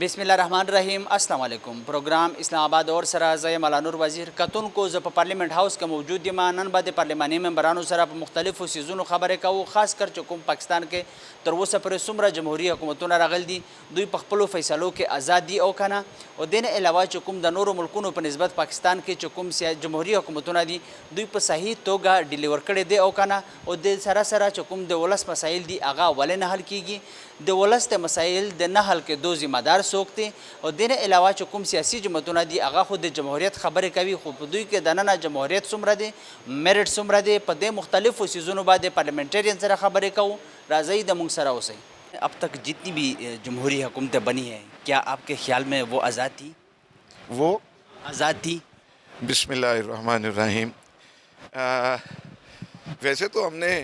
بسم الله الرحمن الرحیم السلام علیکم پروگرام اسلام آباد اور سره زه یم نور وزیر کتونکو زه په پارلیمنت هاوس کې موجود یم. نن به د پارلماني ممبرانو سره په مختلفو سیزونو خبرې کوو، خاص کر چې کوم پاکستان کې تر اوسه پورې څومره جمهوري حکومتونه راغلي دي، دوی په خپلو فیصلو کې آزاد دي او که نه. او دې نه علاوه چې کوم د نورو ملکونو په نسبت پاکستان کې چې کوم جمهوري حکومتونه دي دوی په صحیح توګه ډیلیور کړي دي او که نه. او د سره سره چې کوم د ولس مسایل دي هغه ولې نه حل کیږي، د ولس د مسایل د نه حل کېدو ذمہ دار څوک دی. او دې نه علاوه چې کوم سیاسي جماعتونه دي هغه خو د جمهوریت خبرې کوي، خو په دوی کې دننه جمهوریت څومره دی، میرټ څومره دی، په دې مختلفو سیزونو باندې پارلیمنټرین سره خبرې کوو. راځئ د موږ سره اوسئ. اب تک جتنی بھی جمہوری حکومتیں بنی ہیں کیا آپ کے خیال میں وہ آزاد تھی؟ وہ آزاد تھی؟ بسم اللہ الرحمن الرحیم. ویسے تو ہم نے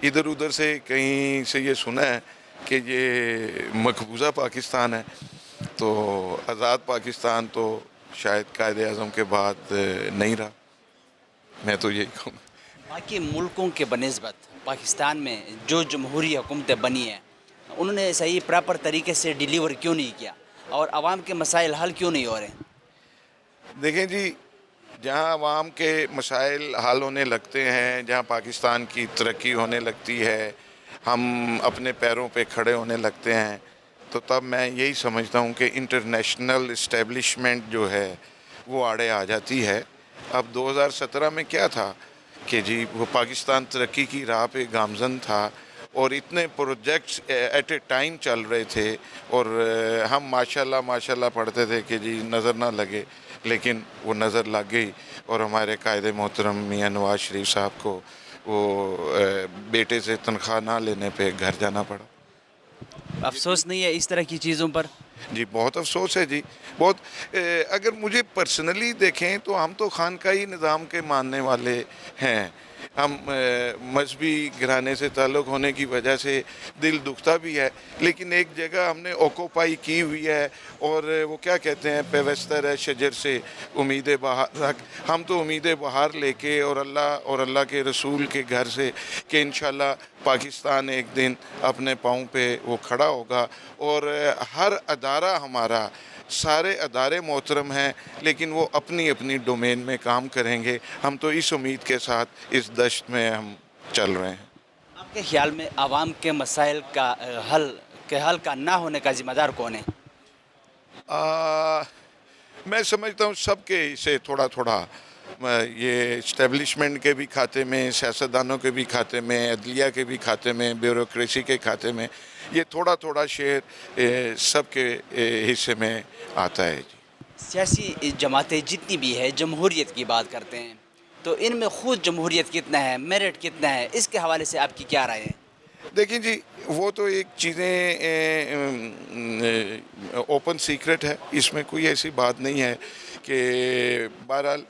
ادھر ادھر سے کہیں سے یہ سنا ہے کہ یہ مقبوضہ پاکستان ہے، تو آزاد پاکستان تو شاید قائد اعظم کے بعد نہیں رہا. میں تو یہی کہوں گا. باقی ملکوں کے بنسبت پاکستان میں جو جمہوری حکومتیں بنی ہیں انہوں نے صحیح پراپر طریقے سے ڈیلیور کیوں نہیں کیا اور عوام کے مسائل حل کیوں نہیں ہو رہے ہیں؟ دیکھیں جی، جہاں عوام کے مسائل حل ہونے لگتے ہیں، جہاں پاکستان کی ترقی ہونے لگتی ہے، ہم اپنے پیروں پہ کھڑے ہونے لگتے ہیں، تو تب میں یہی سمجھتا ہوں کہ انٹرنیشنل اسٹیبلشمنٹ جو ہے وہ آڑے آ جاتی ہے. اب 2017 میں کیا تھا کہ جی وہ پاکستان ترقی کی راہ پہ گامزن تھا اور اتنے پروجیکٹس ایٹ اے ٹائم چل رہے تھے، اور ہم ماشاءاللہ پڑھتے تھے کہ جی نظر نہ لگے، لیکن وہ نظر لگ گئی اور ہمارے قائد محترم میاں نواز شریف صاحب کو وہ بیٹے سے تنخواہ نہ لینے پہ گھر جانا پڑا. افسوس نہیں ہے اس طرح کی چیزوں پر؟ جی بہت افسوس ہے جی، بہت. اگر مجھے پرسنلی دیکھیں تو ہم تو خانقاہی نظام کے ماننے والے ہیں. ہم مذہبی گھرانے سے تعلق ہونے کی وجہ سے دل دکھتا بھی ہے، لیکن ایک جگہ ہم نے اوکوپائی کی ہوئی ہے، اور وہ کیا کہتے ہیں پیوستر ہے شجر سے امید بہار تک. ہم تو امید بہار لے کے اور اللہ کے رسول کے گھر سے کہ انشاءاللہ پاکستان ایک دن اپنے پاؤں پہ وہ کھڑا ہوگا. اور ہر ادارہ ہمارا، سارے ادارے محترم ہیں، لیکن وہ اپنی اپنی ڈومین میں کام کریں گے. ہم تو اس امید کے ساتھ اس دشت میں ہم چل رہے ہیں. آپ کے خیال میں عوام کے مسائل کا حل کا نہ ہونے کا ذمہ دار کون ہے؟ میں سمجھتا ہوں سب کے اسے تھوڑا تھوڑا، یہ اسٹیبلشمنٹ کے بھی کھاتے میں، سیاستدانوں کے بھی کھاتے میں، عدلیہ کے بھی کھاتے میں، بیوروکریسی کے کھاتے میں، یہ تھوڑا تھوڑا شیئر سب کے حصے میں آتا ہے. جی سیاسی جماعتیں جتنی بھی ہے جمہوریت کی بات کرتے ہیں، تو ان میں خود جمہوریت کتنا ہے، میرٹ کتنا ہے، اس کے حوالے سے آپ کی کیا رائے ہے؟ دیکھیں جی، وہ تو ایک چیزیں اوپن سیکرٹ ہے، اس میں کوئی ایسی بات نہیں ہے کہ بہرحال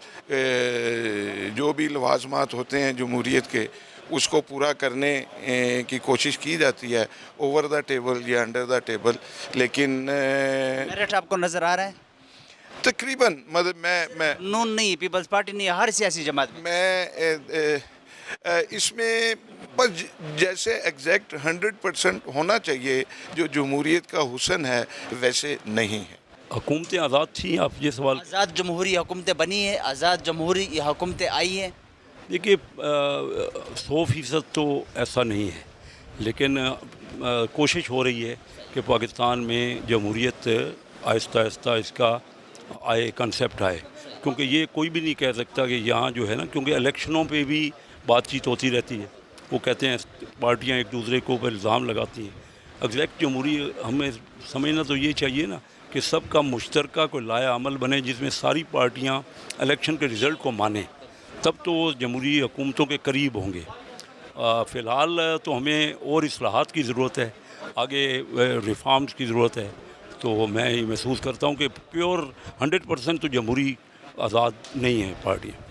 جو بھی لوازمات ہوتے ہیں جمہوریت کے اس کو پورا کرنے کی کوشش کی جاتی ہے اوور دا ٹیبل یا انڈر دا ٹیبل. لیکن میرٹ آپ کو نظر آ رہا ہے؟ تقریباً مطلب میں نون نہیں، پیپلز پارٹی نہیں، ہر سیاسی جماعت میں اس میں بس جیسے ایگزیکٹ 100% ہونا چاہیے جو جمہوریت کا حسن ہے ویسے نہیں ہے. حکومتیں آزاد تھیں؟ آپ یہ سوال. آزاد جمہوری حکومتیں بنی ہیں، آزاد جمہوری حکومتیں آئی ہیں. دیکھیے 100% تو ایسا نہیں ہے، لیکن کوشش ہو رہی ہے کہ پاکستان میں جمہوریت آہستہ آہستہ اس کا کنسیپٹ آئے. کیونکہ یہ کوئی بھی نہیں کہہ سکتا کہ یہاں جو ہے نا، کیونکہ الیکشنوں پہ بھی بات چیت ہوتی رہتی ہے. وہ کہتے ہیں پارٹیاں ایک دوسرے کو اوپر الزام لگاتی ہیں. ایگزیکٹ جمہوری ہمیں سمجھنا تو یہ چاہیے نا کہ سب کا مشترکہ کوئی لائحہ عمل بنے جس میں ساری پارٹیاں الیکشن کے رزلٹ کو مانیں، تب تو وہ جمہوری حکومتوں کے قریب ہوں گے. فی الحال تو ہمیں اور اصلاحات کی ضرورت ہے، آگے ریفارمز کی ضرورت ہے. تو میں یہ محسوس کرتا ہوں کہ پیور 100% تو جمہوری آزاد نہیں ہے پارٹیاں.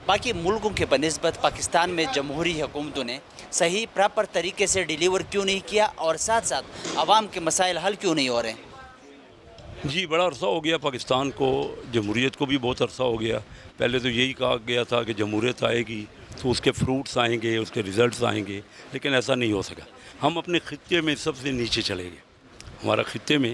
باقی ملکوں کے بنسبت پاکستان میں جمہوری حکومتوں نے صحیح پراپر طریقے سے ڈیلیور کیوں نہیں کیا اور ساتھ ساتھ عوام کے مسائل حل کیوں نہیں ہو رہے ہیں؟ جی بڑا عرصہ ہو گیا پاکستان کو، جمہوریت کو بھی بہت عرصہ ہو گیا. پہلے تو یہی کہا گیا تھا کہ جمہوریت آئے گی تو اس کے فروٹس آئیں گے، اس کے ریزلٹس آئیں گے، لیکن ایسا نہیں ہو سکا. ہم اپنے خطے میں سب سے نیچے چلے گئے. ہمارا خطے میں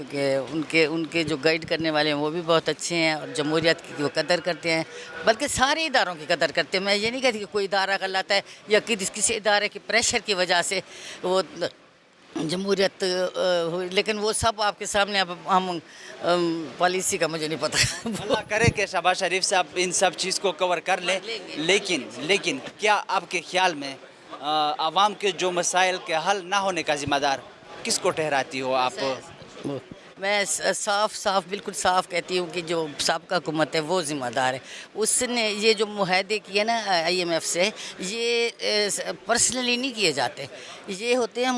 کیونکہ ان کے جو گائیڈ کرنے والے ہیں وہ بھی بہت اچھے ہیں اور جمہوریت کی وہ قدر کرتے ہیں، بلکہ سارے اداروں کی قدر کرتے ہیں. میں یہ نہیں کہتی کہ کوئی ادارہ غلط ہے یا کسی ادارے کے پریشر کی وجہ سے وہ جمہوریت ہوئی، لیکن وہ سب آپ کے سامنے. اب ہم پالیسی کا مجھے نہیں پتہ. اللہ کرے کہ شہباز شریف صاحب ان سب چیز کو کور کر لیں، لیکن کیا آپ کے خیال میں عوام کے جو مسائل کے حل نہ ہونے کا ذمہ دار کس کو ٹھہراتی ہو آپ؟ میں صاف بالکل صاف کہتی ہوں کہ جو سابقہ حکومت ہے وہ ذمہ دار ہے. اس نے یہ جو معاہدے کیے نا IMF سے، یہ پرسنلی نہیں کیے جاتے، یہ ہوتے ہیں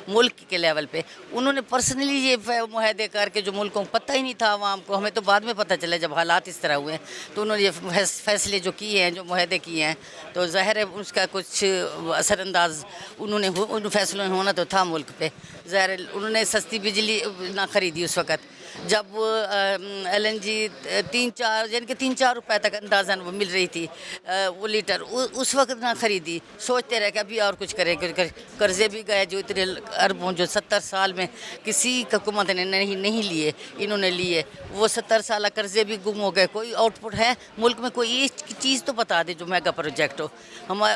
ملک کے لیول پہ. انہوں نے پرسنلی یہ معاہدے کر کے جو ملکوں کو پتہ ہی نہیں تھا عوام کو، ہمیں تو بعد میں پتہ چلا جب حالات اس طرح ہوئے ہیں، تو انہوں نے یہ فیصلے جو کیے ہیں، جو معاہدے کیے ہیں، تو ظاہر ہے اس کا کچھ اثر انداز ان فیصلوں میں ہونا تو تھا ملک پہ. ظاہر ہے انہوں نے سستی بجلی نہ خریدی اس وقت جب LNG 3-4 یعنی کہ 3-4 روپے تک اندازاً وہ مل رہی تھی وہ لیٹر، اس وقت نہ خریدی. سوچتے رہے کہ ابھی اور کچھ کرے. قرضے بھی گئے جو اتنے اربوں جو 70 سال میں کسی حکومت نے نہیں لیے، انہوں نے لیے. وہ 70 سالہ قرضے بھی گم ہو گئے. کوئی آؤٹ پٹ ہے ملک میں؟ کوئی ایک چیز تو بتا دے جو میگا پروجیکٹ ہو.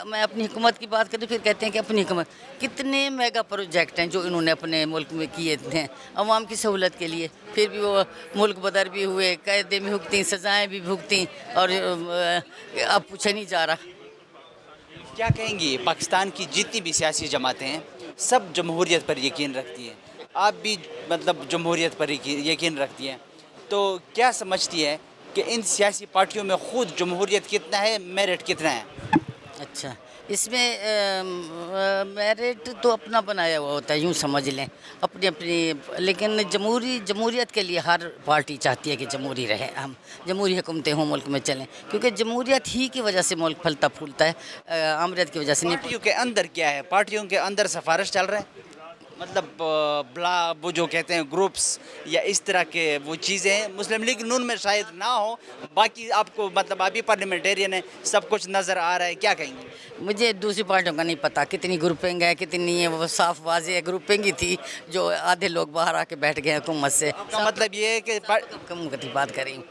میں اپنی حکومت کی بات کروں، پھر کہتے ہیں کہ اپنی حکومت. کتنے میگا پروجیکٹ ہیں جو انہوں نے اپنے ملک میں کیے تھے عوام کی سہولت کے لیے، پھر بھی وہ ملک بدر بھی ہوئے، قیدیں بھی بھگتیں، سزائیں بھی بھگتیں، اور اب پوچھا نہیں جا رہا. کیا کہیں گی؟ پاکستان کی جتنی بھی سیاسی جماعتیں ہیں سب جمہوریت پر یقین رکھتی ہیں، آپ بھی مطلب جمہوریت پر یقین رکھتی ہیں، تو کیا سمجھتی ہے کہ ان سیاسی پارٹیوں میں خود جمہوریت کتنا ہے، میرٹ کتنا ہے؟ اچھا، اس میں میرٹ تو اپنا بنایا ہوا ہوتا ہے، یوں سمجھ لیں اپنی. لیکن جمہوریت کے لیے ہر پارٹی چاہتی ہے کہ جمہوری رہے، ہم جمہوری حکومتیں ہوں ملک میں چلیں، کیونکہ جمہوریت ہی کی وجہ سے ملک پھلتا پھولتا ہے، آمریت کی وجہ سے نہیں. پارٹیوں کے اندر کیا ہے؟ پارٹیوں کے اندر سفارش چل رہا ہے، مطلب وہ جو کہتے ہیں گروپس یا اس طرح کے وہ چیزیں ہیں. مسلم لیگ نون میں شاید نہ ہو، باقی آپ کو مطلب ابھی پارلیمنٹیرین ہے، سب کچھ نظر آ رہا ہے. کیا کہیں گے؟ مجھے دوسری پارٹیوں کا نہیں پتہ کتنی گروپنگ ہے کتنی ہے. وہ صاف واضح ہے گروپنگ ہی تھی جو آدھے لوگ باہر آ کے بیٹھ گئے حکومت سے. مطلب یہ ہے کہ حکومت کی بات کر رہی ہوں.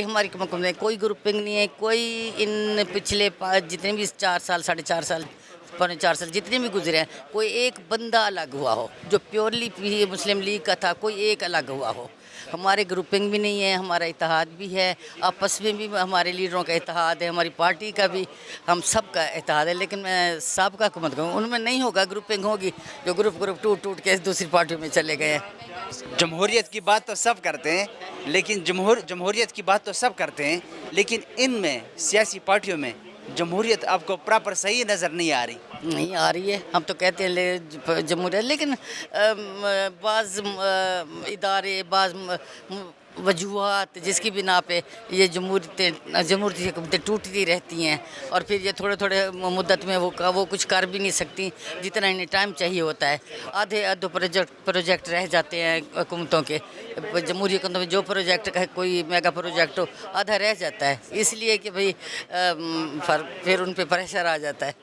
ہماری حکومت میں کوئی گروپنگ نہیں ہے. کوئی ان پچھلے جتنے بھی 4 سال 4.5 سال 4.5 سال جتنے بھی گزرے ہیں، کوئی ایک بندہ الگ ہوا ہو جو پیورلی مسلم لیگ کا تھا، کوئی ایک الگ ہوا ہو. ہمارے گروپنگ بھی نہیں ہے، ہمارا اتحاد بھی ہے، آپس میں بھی ہمارے لیڈروں کا اتحاد ہے، ہماری پارٹی کا بھی، ہم سب کا اتحاد ہے. لیکن میں سابقہ حکومت کہوں ان میں نہیں ہوگا. گروپنگ ہوگی جو گروپ ٹوٹ کے دوسری پارٹیوں میں چلے گئے ہیں. جمہوریت کی بات تو سب کرتے ہیں، لیکن جمہوریت کی بات تو سب کرتے ہیں، لیکن ان میں سیاسی پارٹیوں میں جمہوریت آپ کو پراپر صحیح نظر نہیں آ رہی. نہیں آ رہی ہے. ہم تو کہتے ہیں جمہوریت، لیکن بعض ادارے، بعض وجوہات جس کی بنا پہ یہ جمہوریتی حکومتیں ٹوٹتی رہتی ہیں، اور پھر یہ تھوڑے مدت میں وہ کچھ کر بھی نہیں سکتی جتنا انہیں ٹائم چاہیے ہوتا ہے. آدھے پروجیکٹ رہ جاتے ہیں حکومتوں کے. جمہوری حکومتوں میں جو پروجیکٹ کوئی میگا پروجیکٹ ہو آدھا رہ جاتا ہے، اس لیے کہ بھئی پھر ان پہ پریشر آ جاتا ہے.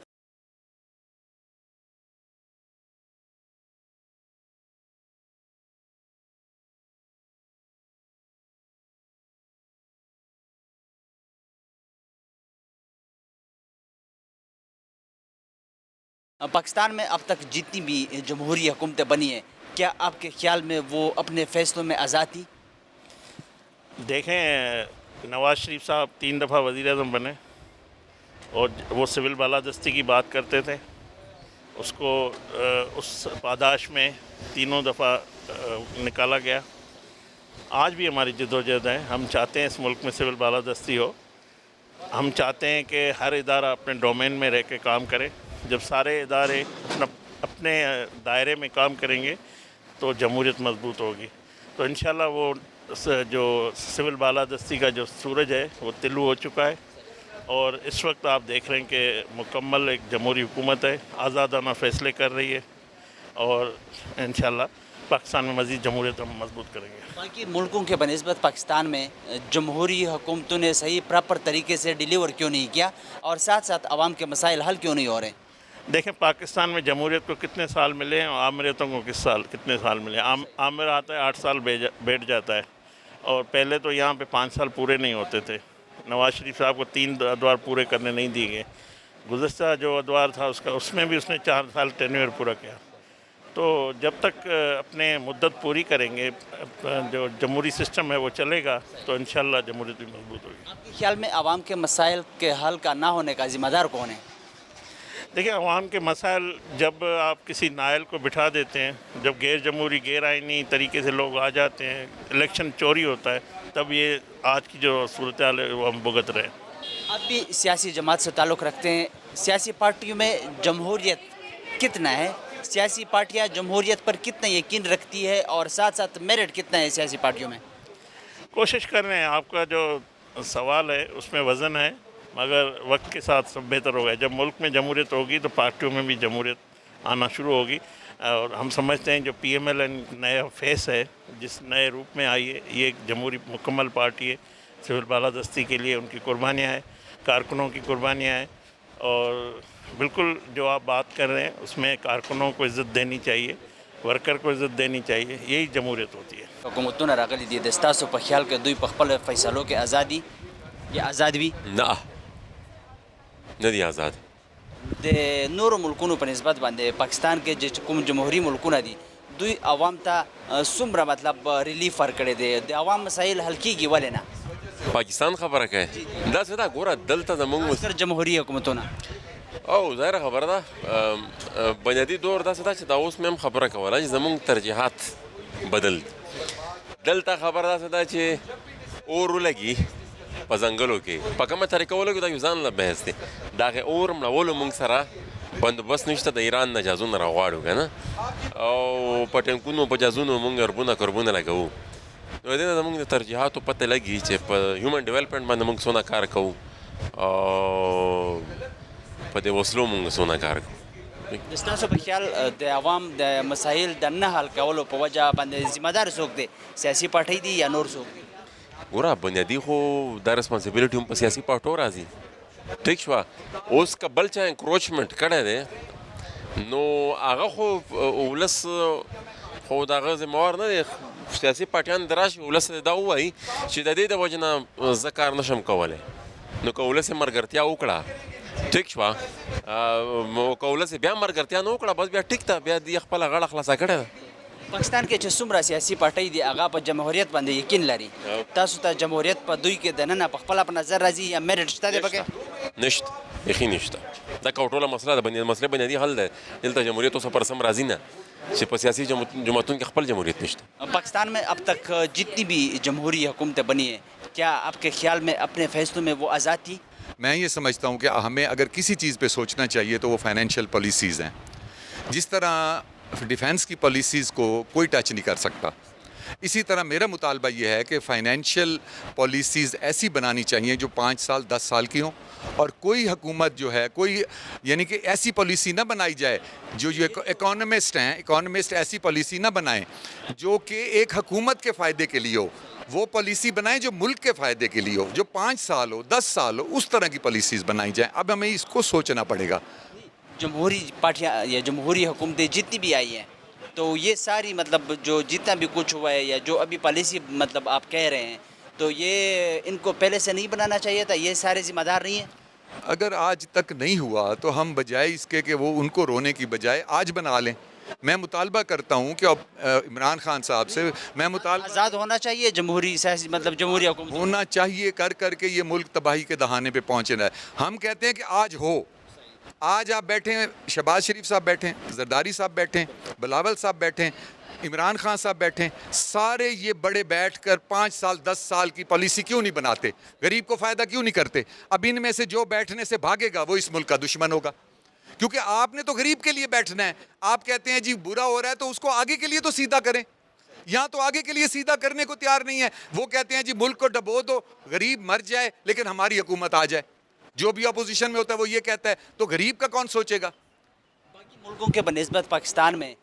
پاکستان میں اب تک جتنی بھی جمہوری حکومتیں بنی ہیں، کیا آپ کے خیال میں وہ اپنے فیصلوں میں آزاد تھی؟ دیکھیں، نواز شریف صاحب 3 دفعہ وزیر اعظم بنے اور وہ سول بالادستی کی بات کرتے تھے. اس کو اس پاداش میں 3 دفعہ نکالا گیا. آج بھی ہماری جدوجہد ہے. ہم چاہتے ہیں اس ملک میں سول بالادستی ہو. ہم چاہتے ہیں کہ ہر ادارہ اپنے ڈومین میں رہ کے کام کرے. جب سارے ادارے اپنے دائرے میں کام کریں گے تو جمہوریت مضبوط ہوگی. تو انشاءاللہ وہ جو سول بالادستی کا جو سورج ہے وہ طلوع ہو چکا ہے، اور اس وقت آپ دیکھ رہے ہیں کہ مکمل ایک جمہوری حکومت ہے، آزادانہ فیصلے کر رہی ہے، اور انشاءاللہ پاکستان میں مزید جمہوریت ہم مضبوط کریں گے. باقی ملکوں کے بنسبت پاکستان میں جمہوری حکومتوں نے صحیح پراپر طریقے سے ڈیلیور کیوں نہیں کیا، اور ساتھ ساتھ عوام کے مسائل حل کیوں نہیں ہو رہے ہیں؟ دیکھیں پاکستان میں جمہوریت کو کتنے سال ملے ہیں اور آمریتوں کو کتنے سال ملے ہیں. آمر آتا ہے 8 سال بیٹھ جاتا ہے, اور پہلے تو یہاں پہ 5 سال پورے نہیں ہوتے تھے. نواز شریف صاحب کو 3 ادوار پورے کرنے نہیں دیے گئے. گزشتہ جو ادوار تھا اس میں بھی اس نے 4 سال ٹینیور پورا کیا. تو جب تک اپنے مدت پوری کریں گے, جو جمہوری سسٹم ہے وہ چلے گا, تو انشاءاللہ جمہوریت بھی مضبوط ہوگی. آپ کے خیال میں عوام کے مسائل کے حل کا نہ ہونے کا ذمہ دار کون ہے؟ دیکھیں عوام کے مسائل جب آپ کسی نائل کو بٹھا دیتے ہیں, جب غیر جمہوری غیر آئینی طریقے سے لوگ آ جاتے ہیں, الیکشن چوری ہوتا ہے, تب یہ آج کی جو صورتحال ہے وہ ہم بھگت رہے ہیں. آپ بھی سیاسی جماعت سے تعلق رکھتے ہیں, سیاسی پارٹیوں میں جمہوریت کتنا ہے؟ سیاسی پارٹیاں جمہوریت پر کتنا یقین رکھتی ہے, اور ساتھ ساتھ میرٹ کتنا ہے سیاسی پارٹیوں میں؟ کوشش کر رہے ہیں. آپ کا جو سوال ہے اس میں وزن ہے, مگر وقت کے ساتھ سب بہتر ہوگا. جب ملک میں جمہوریت ہوگی تو پارٹیوں میں بھی جمہوریت آنا شروع ہوگی. اور ہم سمجھتے ہیں جو پی ایم ایل این نیا فیس ہے, جس نئے روپ میں آئی ہے, یہ ایک جمہوری مکمل پارٹی ہے. سول بالادستی کے لیے ان کی قربانیاں ہیں, کارکنوں کی قربانیاں ہیں, اور بالکل جو آپ بات کر رہے ہیں اس میں کارکنوں کو عزت دینی چاہیے, ورکر کو عزت دینی چاہیے. یہی جمہوریت ہوتی ہے. حکومتونه راغلي دي د ستاسو په خیال کې دوی په خپل فیصلو کې ازادي یا آزاد وي؟ نه نه دي آزاد. د نورو ملکونو په نسبت باندې پاکستان کې چې کوم جمهوری ملکونه دي دوی عوام ته څومره مطلب ریلیف ورکړی دی, د عوام مسایل حل کیږي ولې نه؟ پاکستان خبره کوي دا څه دا ګوره دلته زمونږ اکثر جمهوری حکومتونه او ظاهره خبره ده بنیادي دور داسې ده چې دا اوس مې هم خبره کوله چې زمونږ ترجیحات بدل دي. دلته خبره داسې ده چې اور ولګي په ځنګلو کې, په کومه طریقه ولګي دا یو ځان له بحث دی. د هغې اور مړولو موږ سره بندوبست نشته. د ایران نه جازونه راغواړو که نه, او په ټینکونو په جازونو موږ اربونه کربونه لګوو. نو دې نه زموږ د ترجیحاتو پته لګي چې په هیومن ډیولپمنټ باندې موږ څونه کار کوو او په دې وسلو موږ څونه کار کوو. د ستاسو په خیال د عوام د مسایل د نه حل کولو په وجه باندې ذمہ دار څوک دی؟ سیاسي پارټۍ دي یا نور څوک دي؟ ګوره بنیادي خو دا ریسپانسبیلټي هم په سیاسي پارټو راځي. ټیک شوه, اوس که بل چا انکروچمنټ کړی دی نو هغه خو ولس خو د هغه ذمهوار نه دی. سیاسي پارټیان د راشي ولس دا ووایي چې د دې د وجې نه زه کار نشم کولی, نو که ولس یې مرګرتیا وکړه ټیک شوه, که ولس یې بیا مرګرتیا نه وکړه بس بیا ټیک ته بیا دې خپله غاړه خلاصه کړې ده. پاکستان کې چې څومره سیاسي پارټۍ دي هغه په جمهوریت باندې یقین لري. تاسو ته جمهوریت په دوی کې دننه په خپله په نظر راځي یا میرټ شته دی پکې؟ نشته, بیخي نشته. دا که ټوله مسله ده, مسله بنیادي حل ده. دلته جمهوریت اوس پر سم راځي نه چې په سیاسي جماعتونو کې خپل جمهوریت نشته. پاکستان میں اب تک جتنی بھی جمہوری حکومتیں بنی ہیں, کیا آپ کے خیال میں اپنے فیصلوں میں وہ آزاد تھی؟ میں یہ سمجھتا ہوں کہ ہمیں اگر کسی چیز پہ سوچنا چاہیے تو وہ فائنینشیل پالیسیز ہیں. جس طرح ڈیفینس کی پالیسیز کو کوئی ٹچ نہیں کر سکتا, اسی طرح میرا مطالبہ یہ ہے کہ فائنینشیل پالیسیز ایسی بنانی چاہیے جو 5 سال 10 سال کی ہوں, اور کوئی حکومت جو ہے کوئی یعنی کہ ایسی پالیسی نہ بنائی جائے جو یہ اکانومسٹ ہیں, اکانومسٹ ایسی پالیسی نہ بنائیں جو کہ ایک حکومت کے فائدے کے لیے ہو. وہ پالیسی بنائیں جو ملک کے فائدے کے لیے ہو, جو 5 سال ہو 10 سال ہو, اس طرح کی پالیسیز بنائی جائیں. اب ہمیں اس کو سوچنا پڑے گا. جمہوری پارٹیاں یا جمہوری حکومتیں جتنی بھی آئی ہیں تو یہ ساری مطلب جو جتنا بھی کچھ ہوا ہے یا جو ابھی پالیسی مطلب آپ کہہ رہے ہیں تو یہ ان کو پہلے سے نہیں بنانا چاہیے تھا؟ یہ سارے ذمہ دار نہیں ہیں؟ اگر آج تک نہیں ہوا تو ہم بجائے اس کے کہ وہ ان کو رونے کی بجائے آج بنا لیں. میں مطالبہ کرتا ہوں کہ عمران خان صاحب سے میں مطالبہ آزاد ہونا چاہیے جمہوری سیاسی مطلب جمہوری حکومت ہونا چاہیے. کر کے یہ ملک تباہی کے دہانے پہ پہنچ رہا ہے. ہم کہتے ہیں کہ آج ہو, آج آپ بیٹھیں, شہباز شریف صاحب بیٹھیں, زرداری صاحب بیٹھیں, بلاول صاحب بیٹھیں, عمران خان صاحب بیٹھیں, سارے یہ بڑے بیٹھ کر 5 سال 10 سال کی پالیسی کیوں نہیں بناتے؟ غریب کو فائدہ کیوں نہیں کرتے؟ اب ان میں سے جو بیٹھنے سے بھاگے گا وہ اس ملک کا دشمن ہوگا, کیونکہ آپ نے تو غریب کے لیے بیٹھنا ہے. آپ کہتے ہیں جی برا ہو رہا ہے تو اس کو آگے کے لیے تو سیدھا کریں. یہاں تو آگے کے لیے سیدھا کرنے کو تیار نہیں ہے. وہ کہتے ہیں جی ملک کو ڈبو دو, غریب مر جائے لیکن ہماری حکومت آ جائے. جو بھی اپوزیشن میں ہوتا ہے وہ یہ کہتا ہے, تو غریب کا کون سوچے گا؟ باقی ملکوں کے بنسبت پاکستان میں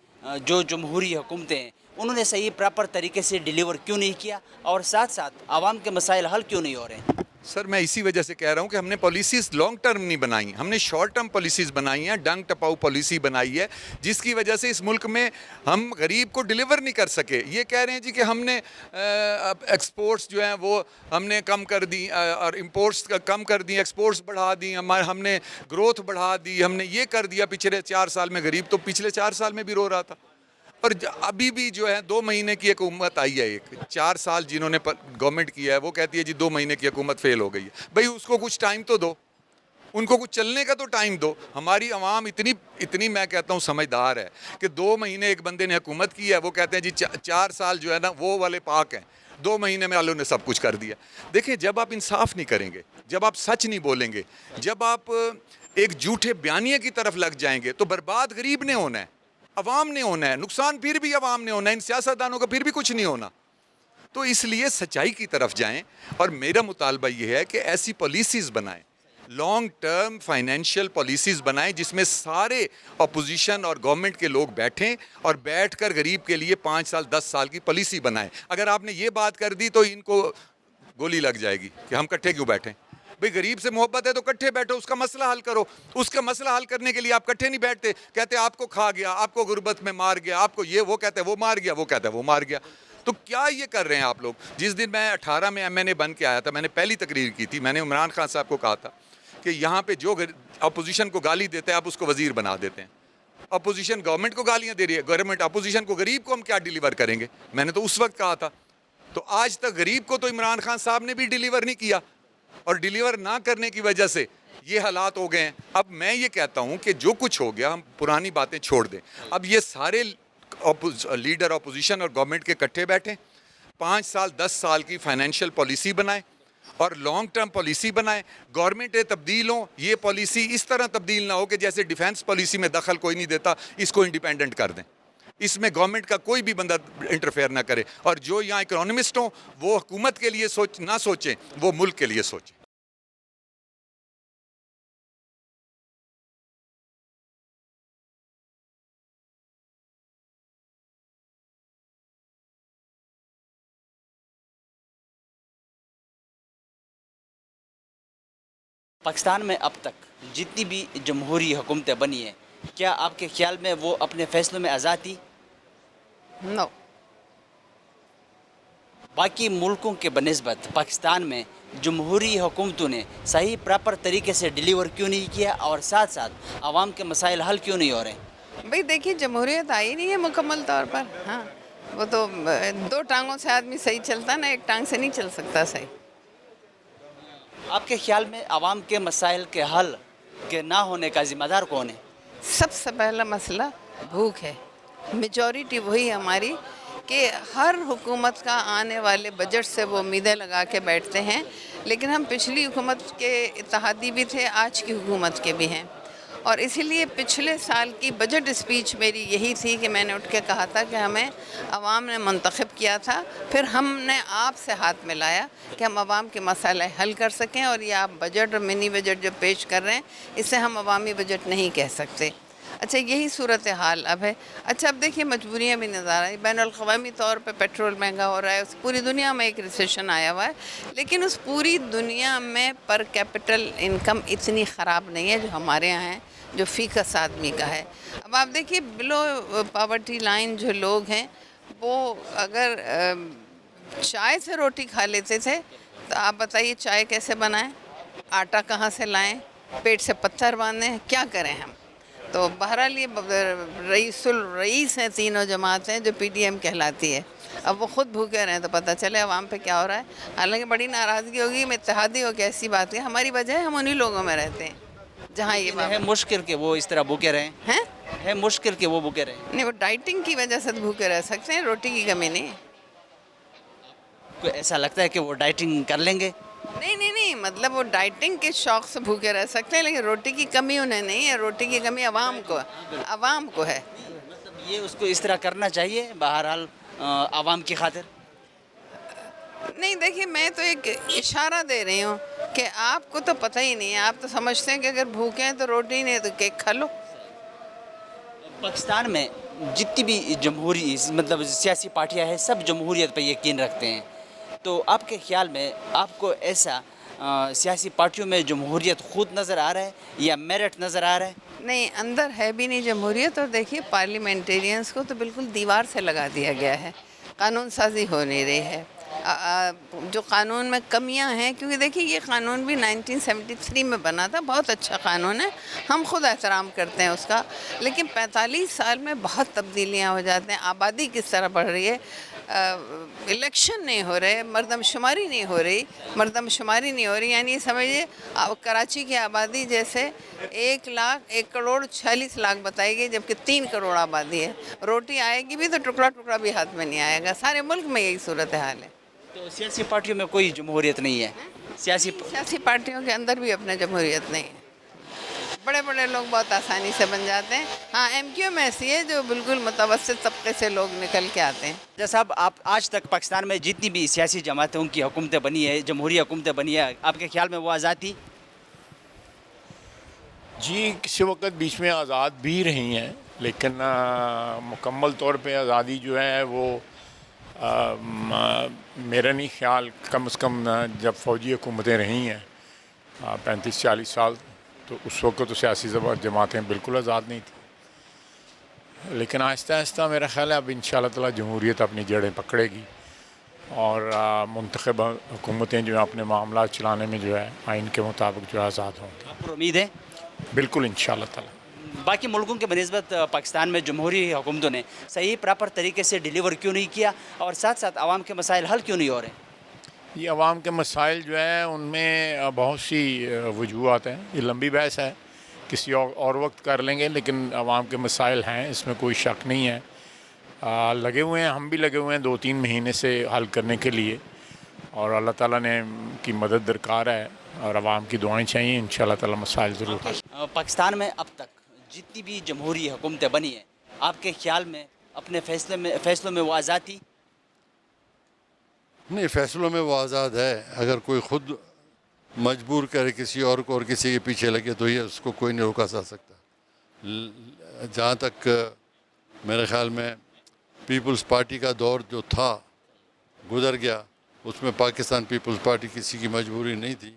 جو جمہوری حکومتیں ہیں انہوں نے صحیح پراپر طریقے سے ڈیلیور کیوں نہیں کیا, اور ساتھ ساتھ عوام کے مسائل حل کیوں نہیں ہو رہے ہیں؟ سر میں اسی وجہ سے کہہ رہا ہوں کہ ہم نے پالیسیز لانگ ٹرم نہیں بنائی، ہم نے شارٹ ٹرم پالیسیز بنائی ہیں، ڈنگ ٹپاؤ پالیسی بنائی ہے، جس کی وجہ سے اس ملک میں ہم غریب کو ڈیلیور نہیں کر سکے۔ یہ کہہ رہے ہیں جی کہ ہم نے ایکسپورٹس جو ہیں وہ ہم نے کم کر دی اور امپورٹس کم کر دی، ایکسپورٹس بڑھا دی، ہم نے گروتھ بڑھا دی، ہم نے یہ کر دیا پچھلے 4 سال میں۔ غریب تو پچھلے 4 سال میں بھی رو رہا تھا، اور ابھی بھی جو ہے 2 مہینے کی ایک حکومت آئی ہے، ایک 4 سال جنہوں نے گورنمنٹ کیا ہے وہ کہتی ہے جی 2 مہینے کی حکومت فیل ہو گئی ہے۔ بھئی اس کو کچھ ٹائم تو دو، ان کو کچھ چلنے کا تو ٹائم دو۔ ہماری عوام اتنی میں کہتا ہوں سمجھدار ہے کہ 2 مہینے ایک بندے نے حکومت کی ہے، وہ کہتے ہیں جی 4 سال جو ہے نا وہ والے پاک ہیں، 2 مہینے میں اللہ نے سب کچھ کر دیا۔ دیکھیں جب آپ انصاف نہیں کریں گے، جب آپ سچ نہیں بولیں گے، جب آپ ایک جھوٹے بیانیے کی طرف لگ جائیں گے تو برباد غریب نے ہونا ہے، عوام نے ہونا ہے، نقصان پھر بھی عوام نے ہونا ہے، ان سیاستدانوں کا پھر بھی کچھ نہیں ہونا۔ تو اس لیے سچائی کی طرف جائیں، اور میرا مطالبہ یہ ہے کہ ایسی پالیسیز بنائیں، لانگ ٹرم فائنینشیل پالیسیز بنائیں جس میں سارے اپوزیشن اور گورنمنٹ کے لوگ بیٹھیں اور بیٹھ کر غریب کے لیے 5 سال 10 سال کی پالیسی بنائیں۔ اگر آپ نے یہ بات کر دی تو ان کو گولی لگ جائے گی کہ ہم کٹھے کیوں بیٹھیں۔ بھئی غریب سے محبت ہے تو کٹھے بیٹھو، اس کا مسئلہ حل کرو۔ اس کا مسئلہ حل کرنے کے لیے آپ کٹھے نہیں بیٹھتے، کہتے آپ کو کھا گیا، آپ کو غربت میں مار گیا، آپ کو یہ، وہ کہتے ہیں وہ مار گیا، وہ کہتے ہیں وہ مار گیا۔ تو کیا یہ کر رہے ہیں آپ لوگ؟ جس دن میں 18 میں MNA بن کے آیا تھا، میں نے پہلی تقریر کی تھی، میں نے عمران خان صاحب کو کہا تھا کہ یہاں پہ جو اپوزیشن کو گالی دیتے ہیں آپ اس کو وزیر بنا دیتے ہیں۔ اپوزیشن گورنمنٹ کو گالیاں دے رہی ہے، گورنمنٹ اپوزیشن کو، غریب کو ہم کیا ڈیلیور کریں گے؟ میں نے تو اس وقت کہا تھا۔ تو آج تک غریب کو تو عمران خان صاحب نے بھی ڈیلیور نہیں کیا، اور ڈیلیور نہ کرنے کی وجہ سے یہ حالات ہو گئے ہیں۔ اب میں یہ کہتا ہوں کہ جو کچھ ہو گیا ہم پرانی باتیں چھوڑ دیں، اب یہ سارے لیڈر اپوزیشن اور گورنمنٹ کے کٹھے بیٹھیں، 5 سال 10 سال کی فائنینشیل پالیسی بنائیں اور لانگ ٹرم پالیسی بنائیں۔ گورنمنٹیں تبدیل ہوں، یہ پالیسی اس طرح تبدیل نہ ہو کہ جیسے ڈیفینس پالیسی میں دخل کوئی نہیں دیتا، اس کو انڈیپینڈنٹ کر دیں، اس میں گورنمنٹ کا کوئی بھی بندہ انٹرفیئر نہ کرے، اور جو یہاں اکنامسٹ ہوں وہ حکومت کے لیے نہ سوچیں، وہ ملک کے لیے سوچیں۔ پاکستان میں اب تک جتنی بھی جمہوری حکومتیں بنی ہیں، کیا آپ کے خیال میں وہ اپنے فیصلوں میں آزاد تھی؟ نو۔ باقی ملکوں کے بنسبت پاکستان میں جمہوری حکومتوں نے صحیح پراپر طریقے سے ڈیلیور کیوں نہیں کیا، اور ساتھ ساتھ عوام کے مسائل حل کیوں نہیں ہو رہے ہیں؟ بھئی دیکھیے جمہوریت آئی نہیں ہے مکمل طور پر، ہاں وہ تو 2 ٹانگوں سے آدمی صحیح چلتا نا، 1 ٹانگ سے نہیں چل سکتا صحیح۔ آپ کے خیال میں عوام کے مسائل کے حل کے نہ ہونے کا ذمہ دار کون ہے؟ سب سے پہلا مسئلہ بھوک ہے۔ میجورٹی وہی ہماری کہ ہر حکومت کا آنے والے بجٹ سے وہ امیدیں لگا کے بیٹھتے ہیں، لیکن ہم پچھلی حکومت کے اتحادی بھی تھے، آج کی حکومت کے بھی ہیں، اور اسی لیے پچھلے سال کی بجٹ اسپیچ میری یہی تھی کہ میں نے اٹھ کے کہا تھا کہ ہمیں عوام نے منتخب کیا تھا، پھر ہم نے آپ سے ہاتھ ملایا کہ ہم عوام کے مسائل حل کر سکیں، اور یہ آپ بجٹ اور منی بجٹ جو پیش کر رہے ہیں اسے ہم عوامی بجٹ نہیں کہہ سکتے۔ اچھا یہی صورتحال اب ہے۔ اچھا اب دیکھیے مجبوریاں بھی نظر آ رہی، بین الاقوامی طور پہ پیٹرول مہنگا ہو رہا ہے، پوری دنیا میں ایک ریسیشن آیا ہوا ہے، لیکن اس پوری دنیا میں پر کیپٹل انکم اتنی خراب نہیں ہے جو ہمارے یہاں ہے، جو فی کس آدمی کا ہے۔ اب آپ دیکھیے بلو پاورٹی لائن جو لوگ ہیں وہ اگر چائے سے روٹی کھا لیتے تھے تو آپ بتائیے چائے کیسے بنائیں، آٹا کہاں سے لائیں، پیٹ سے پتھر باندھیں، کیا کریں ہم؟ تو بہرحال یہ رئیس ہیں، تینوں جماعتیں جو PDM کہلاتی ہے، اب وہ خود بھوکے رہیں تو پتہ چلے عوام پہ کیا ہو رہا ہے۔ حالانکہ بڑی ناراضگی ہوگی، میں اتحادی ہو کے ایسی بات ہے، ہماری وجہ ہے ہم انہی لوگوں میں رہتے ہیں جہاں یہ ہے مشکل کہ وہ اس طرح بھوکے رہیں، ہیں، ہے مشکل کہ وہ بھوکے رہیں؟ نہیں وہ ڈائٹنگ کی وجہ سے بھوکے رہ سکتے ہیں، روٹی کی کمی نہیں ہے۔ کوئی ایسا لگتا ہے کہ وہ ڈائٹنگ کر لیں گے؟ نہیں مطلب وہ ڈائٹنگ کے شوق سے بھوکے رہ سکتے ہیں، لیکن روٹی کی کمی انہیں نہیں ہے، روٹی کی کمی عوام کو ہے۔ مطلب یہ اس کو اس طرح کرنا چاہیے بہرحال عوام کی خاطر؟ نہیں دیکھیے میں تو ایک اشارہ دے رہی ہوں کہ آپ کو تو پتہ ہی نہیں ہے، آپ تو سمجھتے ہیں کہ اگر بھوکے ہیں تو روٹی نہیں ہے تو کیک کھا لو۔ پاکستان میں جتنی بھی جمہوری مطلب سیاسی پارٹیاں ہیں سب جمہوریت پہ یقین رکھتے ہیں، تو آپ کے خیال میں آپ کو ایسا سیاسی پارٹیوں میں جمہوریت خود نظر آ رہا ہے یا میرٹ نظر آ رہا ہے؟ نہیں، اندر ہے بھی نہیں جمہوریت. اور دیکھیے پارلیمنٹیرینس کو تو بالکل دیوار سے لگا دیا گیا ہے، قانون سازی ہو نہیں رہی ہے. جو قانون میں کمیاں ہیں، کیونکہ دیکھیے یہ قانون بھی 1973 میں بنا تھا، بہت اچھا قانون ہے، ہم خود احترام کرتے ہیں اس کا، لیکن 45 سال میں بہت تبدیلیاں ہو جاتے ہیں. آبادی کس طرح بڑھ رہی ہے، الیکشن نہیں ہو رہے، مردم شماری نہیں ہو رہی، یعنی یہ سمجھیے کراچی کی آبادی جیسے 1,40,00,000 بتائی گئی، جبکہ 3 کروڑ آبادی ہے. روٹی آئے گی بھی تو ٹکڑا ٹکڑا بھی ہاتھ میں نہیں آئے گا. سارے ملک میں یہی صورتحال ہے. تو سیاسی پارٹیوں میں کوئی جمہوریت نہیں ہے. سیاسی پارٹیوں کے اندر بھی اپنا جمہوریت نہیں ہے. بڑے بڑے لوگ بہت آسانی سے بن جاتے ہیں. ہاں، ایم کیو ایم ایسی ہے جو بالکل متوسط طبقے سے لوگ نکل کے آتے ہیں. جیسا آپ آج تک پاکستان میں جتنی بھی سیاسی جماعتوں کی حکومتیں بنی ہے، جمہوری حکومتیں بنی ہے، آپ کے خیال میں وہ آزاد تھی؟ جی، کسی وقت بیچ میں آزاد بھی رہی ہیں، لیکن مکمل طور پہ آزادی جو ہے وہ میرا نہیں خیال، کم از کم جب فوجی حکومتیں رہی ہیں 35-40 سال، تو اس وقت تو سیاسی جماعتیں بالکل آزاد نہیں تھیں. لیکن آہستہ آہستہ میرا خیال ہے اب انشاءاللہ تعالی جمہوریت اپنی جڑیں پکڑے گی اور منتخب حکومتیں جو ہیں اپنے معاملات چلانے میں جو ہے آئین کے مطابق جو ہے آزاد ہوں گی. آپ کو امید ہے؟ بالکل انشاءاللہ تعالی. باقی ملکوں کے بنسبت پاکستان میں جمہوری حکومتوں نے صحیح پراپر طریقے سے ڈیلیور کیوں نہیں کیا اور ساتھ ساتھ عوام کے مسائل حل کیوں نہیں ہو رہے؟ یہ عوام کے مسائل جو ہیں ان میں بہت سی وجوہات ہیں. یہ لمبی بحث ہے، کسی اور وقت کر لیں گے، لیکن عوام کے مسائل ہیں، اس میں کوئی شک نہیں ہے. لگے ہوئے ہیں، ہم بھی لگے ہوئے ہیں 2-3 مہینے سے حل کرنے کے لیے، اور اللہ تعالیٰ نے کی مدد درکار ہے اور عوام کی دعائیں چاہیے. انشاءاللہ تعالیٰ مسائل ضرور حل. پاکستان میں اب تک جتنی بھی جمہوری حکومتیں بنی ہیں، آپ کے خیال میں اپنے فیصلوں میں وہ آزاد تھی؟ نہیں، فیصلوں میں وہ آزاد ہے. اگر کوئی خود مجبور کرے کسی اور کو اور کسی کے پیچھے لگے تو یہ اس کو کوئی نہیں روکا جا سکتا. جہاں تک میرے خیال میں پیپلز پارٹی کا دور جو تھا گزر گیا، اس میں پاکستان پیپلز پارٹی کسی کی مجبوری نہیں تھی.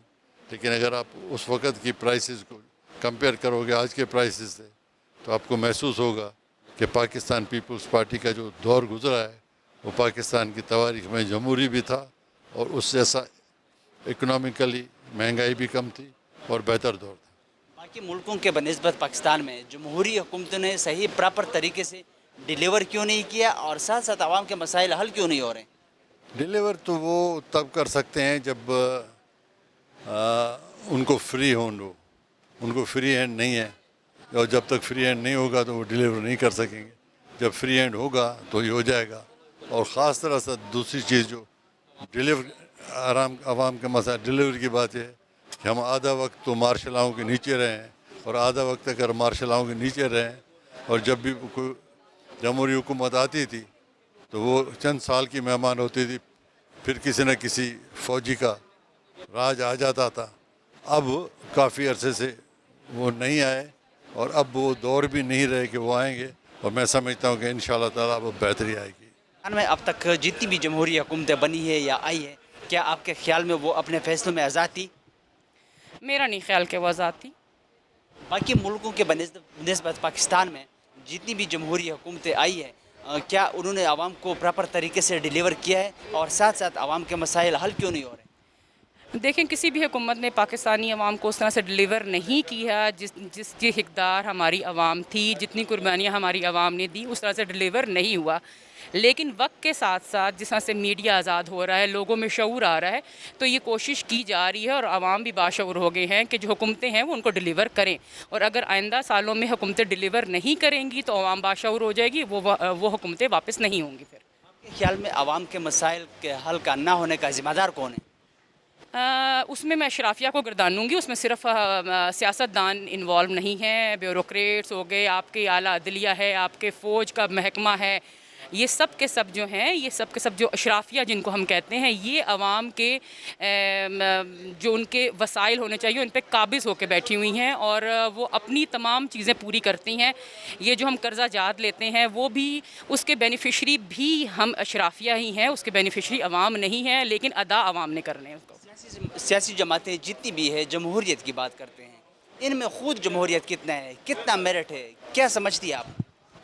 لیکن اگر آپ اس وقت کی پرائسز کو کمپیئر کرو گے آج کے پرائسز سے، تو آپ کو محسوس ہوگا کہ پاکستان پیپلز پارٹی کا جو دور گزرا ہے وہ پاکستان کی تاریخ میں جمہوری بھی تھا، اور اس جیسا اکنامکلی مہنگائی بھی کم تھی اور بہتر دور تھا. باقی ملکوں کے بنسبت پاکستان میں جمہوری حکومتوں نے صحیح پراپر طریقے سے ڈیلیور کیوں نہیں کیا اور ساتھ ساتھ عوام کے مسائل حل کیوں نہیں ہو رہے؟ ڈیلیور تو وہ تب کر سکتے ہیں جب ان کو فری ہوں. ان کو فری ہینڈ نہیں ہے، اور جب تک فری ہینڈ نہیں ہوگا تو وہ ڈیلیور نہیں کر سکیں گے. جب فری ہینڈ ہوگا تو یہ ہو جائے گا. اور خاص طرح سے دوسری چیز جو ڈیلیور عوام کے مسائل ڈیلیور کی بات ہے کہ ہم آدھا وقت تو مارشل لاؤں کے نیچے رہے ہیں، اور آدھا وقت اگر مارشل لاؤں کے نیچے رہے ہیں، اور جب بھی کوئی جمہوری حکومت آتی تھی تو وہ چند سال کی مہمان ہوتی تھی، پھر کسی نہ کسی فوجی کا راج آ جاتا تھا. اب کافی عرصے سے وہ نہیں آئے، اور اب وہ دور بھی نہیں رہے کہ وہ آئیں گے، اور میں سمجھتا ہوں کہ انشاءاللہ تعالیٰ اب بہتری آئے گی. میں اب تک جتنی بھی جمہوری حکومتیں بنی ہے یا آئی ہے، کیا آپ کے خیال میں وہ اپنے فیصلوں میں آزاد تھی؟ میرا نہیں خیال کہ وہ آزاد تھی. باقی ملکوں کے بنسبت پاکستان میں جتنی بھی جمہوری حکومتیں آئی ہے، کیا انہوں نے عوام کو پراپر طریقے سے ڈیلیور کیا ہے اور ساتھ ساتھ عوام کے مسائل حل کیوں نہیں ہو رہے؟ دیکھیں، کسی بھی حکومت نے پاکستانی عوام کو اس طرح سے ڈیلیور نہیں کیا جس کی حقدار ہماری عوام تھی، جتنی قربانیاں ہماری عوام نے دی، اس طرح سے ڈیلیور نہیں ہوا. لیکن وقت کے ساتھ ساتھ جس طرح سے میڈیا آزاد ہو رہا ہے، لوگوں میں شعور آ رہا ہے، تو یہ کوشش کی جا رہی ہے اور عوام بھی باشعور ہو گئے ہیں کہ جو حکومتیں ہیں وہ ان کو ڈیلیور کریں. اور اگر آئندہ سالوں میں حکومتیں ڈیلیور نہیں کریں گی تو عوام باشعور ہو جائے گی، وہ حکومتیں واپس نہیں ہوں گی. پھر آپ کے خیال میں عوام کے مسائل کے حل کا نہ ہونے کا ذمہ دار کون ہے؟ اس میں اشرافیہ کو گردانوں گی. اس میں صرف سیاست دان انوالو نہیں ہیں، بیوروکریٹس ہو گئے، آپ کے اعلیٰ عدلیہ ہے، آپ کے فوج کا محکمہ ہے، یہ سب کے سب جو ہیں، یہ سب کے سب جو اشرافیہ جن کو ہم کہتے ہیں، یہ عوام کے جو ان کے وسائل ہونے چاہیے ان پہ قابض ہو کے بیٹھی ہوئی ہیں، اور وہ اپنی تمام چیزیں پوری کرتی ہیں. یہ جو ہم قرضہ جات لیتے ہیں وہ بھی اس کے بینیفیشری بھی ہم اشرافیہ ہی ہیں، اس کے بینیفیشری عوام نہیں ہیں، لیکن ادا عوام نے کرنے ہیں اس کو. سیاسی جماعتیں جتنی بھی ہے جمہوریت کی بات کرتے ہیں، ان میں خود جمہوریت کتنا ہے، کتنا میرٹ ہے، کیا سمجھتی ہے آپ،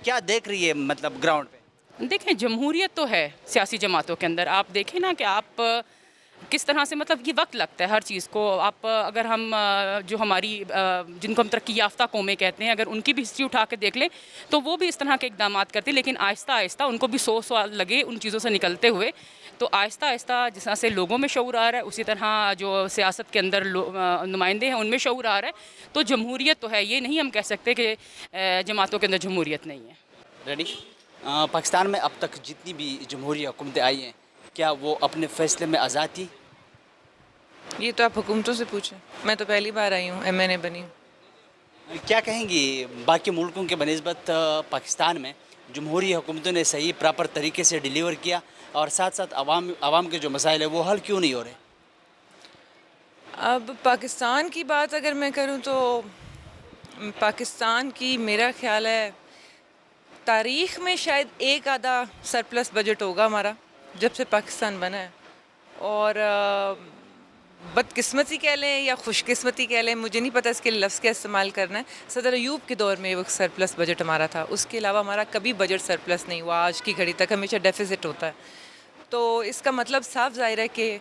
کیا دیکھ رہی ہے مطلب گراؤنڈ پہ؟ دیکھیں جمہوریت تو ہے سیاسی جماعتوں کے اندر. آپ دیکھیں نا کہ آپ کس طرح سے مطلب یہ وقت لگتا ہے ہر چیز کو. آپ اگر ہم جو ہماری جن کو ہم ترقی یافتہ قومیں کہتے ہیں، اگر ان کی بھی ہسٹری اٹھا کے دیکھ لیں تو وہ بھی اس طرح کے اقدامات کرتے ہیں، لیکن آہستہ آہستہ ان کو بھی 100 سال لگے ان چیزوں سے نکلتے ہوئے. تو آہستہ آہستہ جس طرح سے لوگوں میں شعور آ رہا ہے، اسی طرح جو سیاست کے اندر نمائندے ہیں ان میں شعور آ رہا ہے. تو جمہوریت تو ہے، یہ نہیں ہم کہہ سکتے کہ جماعتوں کے اندر جمہوریت نہیں ہے. ریڈی؟ پاکستان میں اب تک جتنی بھی جمہوری حکومتیں آئی ہیں، کیا وہ اپنے فیصلے میں آزاد تھی؟ یہ تو آپ حکومتوں سے پوچھیں، میں تو پہلی بار آئی ہوں، ایم این اے بنی ہوں. کیا کہیں گی باقی ملکوں کے بنسبت پاکستان میں جمہوری حکومتوں نے صحیح پراپر طریقے سے ڈیلیور کیا، اور ساتھ ساتھ عوام کے جو مسائل ہیں وہ حل کیوں نہیں ہو رہے؟ اب پاکستان کی بات اگر میں کروں تو پاکستان کی میرا خیال ہے تاریخ میں شاید ایک آدھا سرپلس بجٹ ہوگا ہمارا جب سے پاکستان بنا ہے. اور بدقسمتی کہہ لیں یا خوش قسمتی کہہ لیں، مجھے نہیں پتہ اس کے لفظ کیا استعمال کرنا ہے. صدر ایوب کے دور میں وہ سرپلس بجٹ ہمارا تھا، اس کے علاوہ ہمارا کبھی بجٹ سرپلس نہیں ہوا. آج کی گھڑی تک ہمیشہ ڈیفیزٹ ہوتا ہے. تو اس کا مطلب صاف ظاہر ہے کہ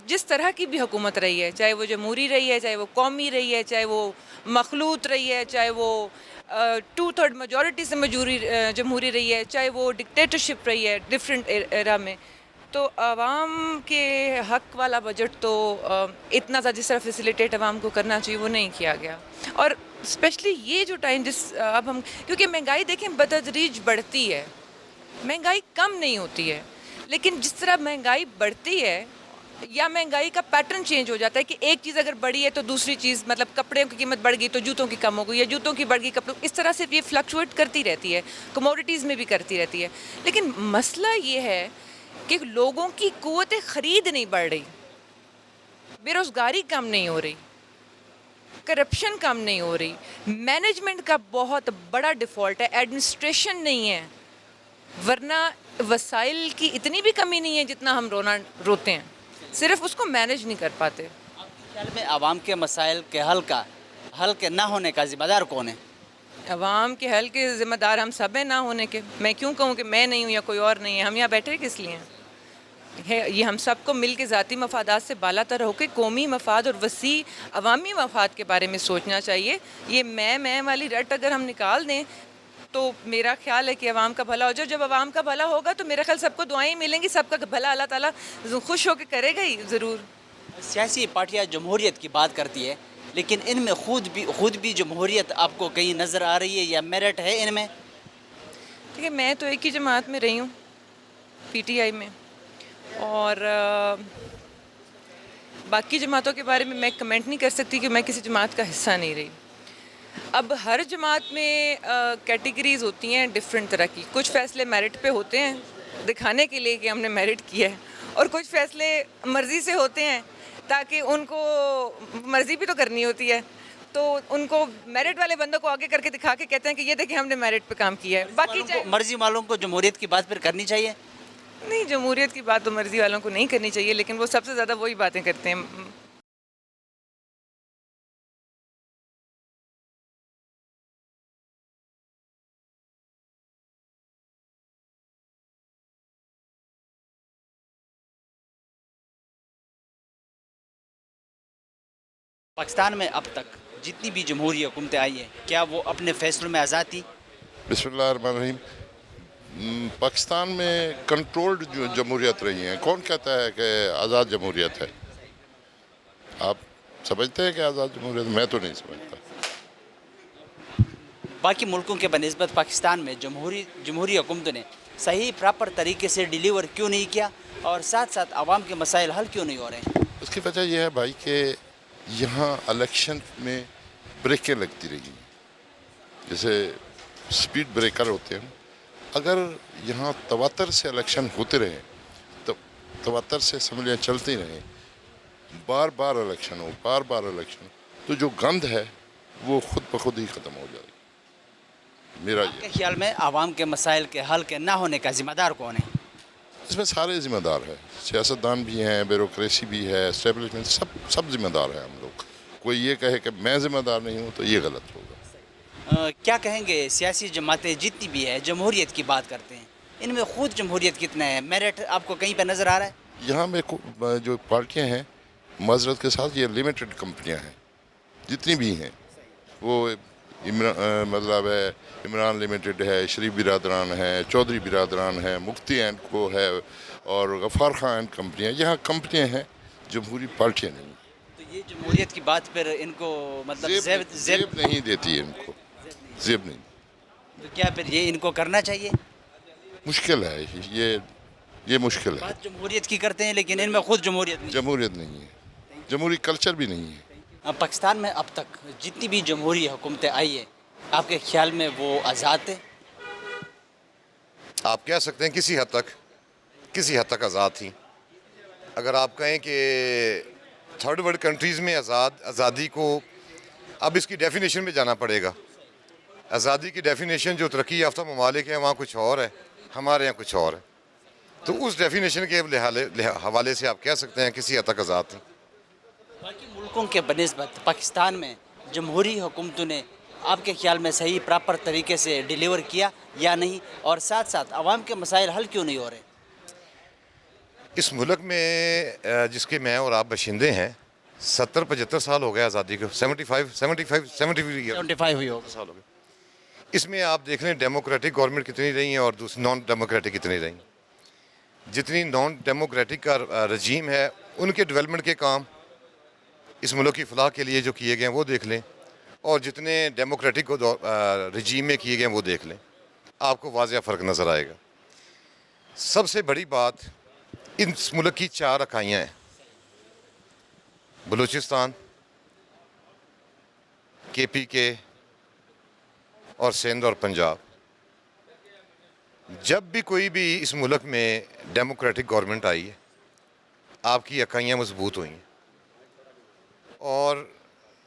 جس طرح کی بھی حکومت رہی ہے، چاہے وہ جمہوری رہی ہے، چاہے وہ قومی رہی ہے، چاہے وہ مخلوط رہی ہے، چاہے وہ 2/3 میجورٹی سے جمہوری رہی ہے، چاہے وہ ڈکٹیٹرشپ رہی ہے ڈفرینٹ ایرا میں، تو عوام کے حق والا بجٹ تو اتنا زیادہ جس طرح فیسیلیٹیٹ عوام کو کرنا چاہیے وہ نہیں کیا گیا. اور اسپیشلی یہ جو ٹائم اب ہم، کیونکہ مہنگائی دیکھیں بتدریج بڑھتی ہے، مہنگائی کم نہیں ہوتی ہے، لیکن جس طرح مہنگائی بڑھتی ہے یا مہنگائی کا پیٹرن چینج ہو جاتا ہے کہ ایک چیز اگر بڑھی ہے تو دوسری چیز، مطلب کپڑے کی قیمت بڑھ گئی تو جوتوں کی کم ہو گئی، یا جوتوں کی بڑھ گئی کپڑوں، اس طرح سے یہ فلکچویٹ کرتی رہتی ہے، کموڈیٹیز میں بھی کرتی رہتی ہے. لیکن مسئلہ یہ ہے کہ لوگوں کی قوت خرید نہیں بڑھ رہی، بے روزگاری کم نہیں ہو رہی، کرپشن کم نہیں ہو رہی، مینجمنٹ کا بہت بڑا ڈیفالٹ ہے، ایڈمنسٹریشن نہیں ہے. ورنہ وسائل کی اتنی بھی کمی نہیں ہے جتنا ہم روتے ہیں، صرف اس کو مینج نہیں کر پاتے. خیال میں عوام کے مسائل کے حل کے نہ ہونے کا ذمہ دار کون ہے؟ عوام کے حل کے ذمہ دار ہم سب ہیں نہ ہونے کے. میں کیوں کہوں کہ میں نہیں ہوں یا کوئی اور نہیں ہے؟ ہم یہاں بیٹھے کس لیے ہیں؟ یہ ہم سب کو مل کے ذاتی مفادات سے بالا تر ہو کے قومی مفاد اور وسیع عوامی مفاد کے بارے میں سوچنا چاہیے. یہ میں والی رٹ اگر ہم نکال دیں تو میرا خیال ہے کہ عوام کا بھلا ہو جائے. جب عوام کا بھلا ہوگا تو میرا خیال سب کو دعائیں ملیں گی، سب کا بھلا اللہ تعالیٰ خوش ہو کے کرے گا ہی ضرور. سیاسی پارٹیاں جمہوریت کی بات کرتی ہے، لیکن ان میں خود بھی جمہوریت آپ کو کہیں نظر آ رہی ہے یا میرٹ ہے ان میں؟ ٹھیک ہے، میں تو ایک ہی جماعت میں رہی ہوں، پی ٹی آئی میں، اور باقی جماعتوں کے بارے میں میں کمنٹ نہیں کر سکتی کہ میں کسی جماعت کا حصہ نہیں رہی. اب ہر جماعت میں کیٹیگریز ہوتی ہیں ڈفرینٹ طرح کی. کچھ فیصلے میرٹ پہ ہوتے ہیں دکھانے کے لیے کہ ہم نے میرٹ کیا ہے، اور کچھ فیصلے مرضی سے ہوتے ہیں تاکہ ان کو مرضی بھی تو کرنی ہوتی ہے، تو ان کو میرٹ والے بندوں کو آگے کر کے دکھا کے کہتے ہیں کہ یہ دیکھیں ہم نے میرٹ پہ کام کیا ہے. باقی مرضی والوں کو جمہوریت کی بات پھر کرنی چاہیے؟ نہیں، جمہوریت کی بات تو مرضی والوں کو نہیں کرنی چاہیے، لیکن وہ سب سے زیادہ وہی باتیں کرتے ہیں. پاکستان میں اب تک جتنی بھی جمہوری حکومتیں آئی ہیں، کیا وہ اپنے فیصلوں میں آزاد تھی؟ بسم اللہ الرحمن الرحیم. پاکستان میں کنٹرولڈ جو جمہوریت رہی ہیں. کون کہتا ہے کہ آزاد جمہوریت ہے؟ آپ سمجھتے ہیں کہ آزاد جمہوریت؟ میں تو نہیں سمجھتا. باقی ملکوں کے بنسبت پاکستان میں جمہوری حکومتوں نے صحیح پراپر طریقے سے ڈیلیور کیوں نہیں کیا، اور ساتھ ساتھ عوام کے مسائل حل کیوں نہیں ہو رہے ہیں؟ اس کی وجہ یہ ہے بھائی کہ یہاں الیکشن میں بریکیں لگتی رہی ہیں، جیسے سپیڈ بریکر ہوتے ہیں. اگر یہاں تواتر سے الیکشن ہوتے رہے تو تواتر سے اسمبلیاں چلتی رہیں بار بار الیکشن ہو تو جو گند ہے وہ خود بخود ہی ختم ہو جائے گی. میرا آپ کے خیال میں عوام کے مسائل کے حل کے نہ ہونے کا ذمہ دار کون ہے؟ اس میں سارے ذمہ دار ہیں, سیاستدان بھی ہیں, بیوروکریسی بھی ہے, اسٹیبلشمنٹ, سب ذمہ دار ہیں ہم لوگ. کوئی یہ کہے کہ میں ذمہ دار نہیں ہوں تو یہ غلط ہوگا. کیا کہیں گے سیاسی جماعتیں جتنی بھی ہے جمہوریت کی بات کرتے ہیں, ان میں خود جمہوریت کتنا ہے؟ میرٹ آپ کو کہیں پہ نظر آ رہا ہے؟ یہاں میں جو پارٹیاں ہیں معذرت کے ساتھ یہ لمیٹڈ کمپنیاں ہیں جتنی بھی ہیں. وہ مطلب ہے عمران لمیٹڈ ہے, شریف برادران ہے, چودھری برادران ہے, مفتی اینڈ کو ہے اور غفار خان اینڈ کمپنیاں. یہاں کمپنیاں ہیں, جمہوری پارٹیاں نہیں. تو یہ جمہوریت کی بات پھر ان کو مطلب زیب نہیں دیتی ہے, ان کو زیب نہیں. تو کیا پھر یہ ان کو کرنا چاہیے؟ مشکل ہے یہ مشکل ہے. بات جمہوریت کی کرتے ہیں لیکن ان میں خود جمہوریت نہیں ہے, جمہوری کلچر بھی نہیں ہے. پاکستان میں اب تک جتنی بھی جمہوری حکومتیں آئی ہیں آپ کے خیال میں وہ آزاد ہیں؟ آپ کہہ سکتے ہیں کسی حد تک آزاد تھیں. اگر آپ کہیں کہ تھرڈ ورلڈ کنٹریز میں آزادی کو اب اس کی ڈیفینیشن میں جانا پڑے گا. آزادی کی ڈیفینیشن جو ترقی یافتہ ممالک ہیں وہاں کچھ اور ہے, ہمارے یہاں کچھ اور ہے. تو اس ڈیفینیشن کے حوالے سے آپ کہہ سکتے ہیں کسی حد تک آزاد تھیں. باقی ملکوں کے بنسبت پاکستان میں جمہوری حکومتوں نے آپ کے خیال میں صحیح پراپر طریقے سے ڈیلیور کیا یا نہیں, اور ساتھ ساتھ عوام کے مسائل حل کیوں نہیں ہو رہے؟ اس ملک میں جس کے میں اور آپ باشندے ہیں 70-75 سال ہو گئے آزادی کو, 75 ہوئی ہوگا سال ہو گئے. اس میں آپ دیکھ لیں ڈیموکریٹک گورنمنٹ کتنی رہی ہیں اور دوسری نان ڈیموکریٹک کتنی رہی ہیں. جتنی نان ڈیموکریٹک کا رجیم ہے ان کے ڈیولپمنٹ کے کام اس ملک کی فلاح کے لیے جو کیے گئے ہیں وہ دیکھ لیں, اور جتنے ڈیموکریٹک رجیم میں کیے گئے ہیں وہ دیکھ لیں, آپ کو واضح فرق نظر آئے گا. سب سے بڑی بات اس ملک کی 4 اکائیاں ہیں, بلوچستان, KPK اور سندھ اور پنجاب. جب بھی کوئی بھی اس ملک میں ڈیموکریٹک گورنمنٹ آئی ہے آپ کی اکائیاں مضبوط ہوئی ہیں, اور